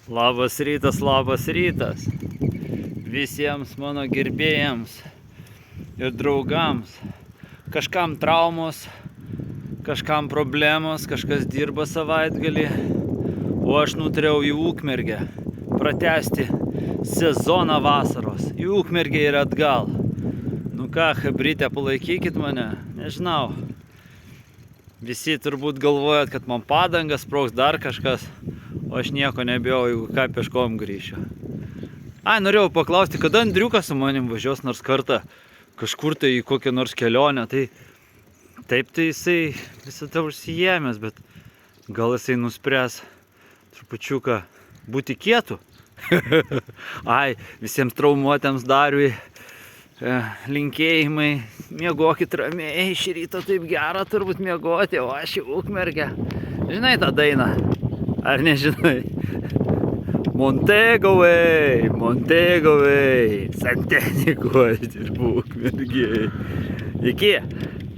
Labas rytas visiems mano gerbėjams ir draugams. Kažkam traumos, kažkam problemos, kažkas dirba savaitgalį, o aš nutariau į Ukmergę pratęsti sezoną vasaros. Į Ukmergę ir atgal. Nu ką, chebryte, palaikykit mane, nežinau. Visi turbūt galvojat, kad man padangas sprogs dar kažkas, o aš nieko nebijau, jeigu ką peškom grįšiu. Norėjau paklausti, kada Andriukas su manim važiuos nors kartą kažkur tai į kokią nors kelionę. Tai jisai visada užsijėmęs, bet gal jisai nuspręs trupučiuką būti kietu. Visiems traumuotėms Dariui linkėjimai, miegokit ramiai, šį rytą taip gera turbūt miegoti, o aš į Ukmergę. Žinai tą dainą? Ar nežinai? Montego way, Santeniku, aš dirbu Ukmergėj. Iki.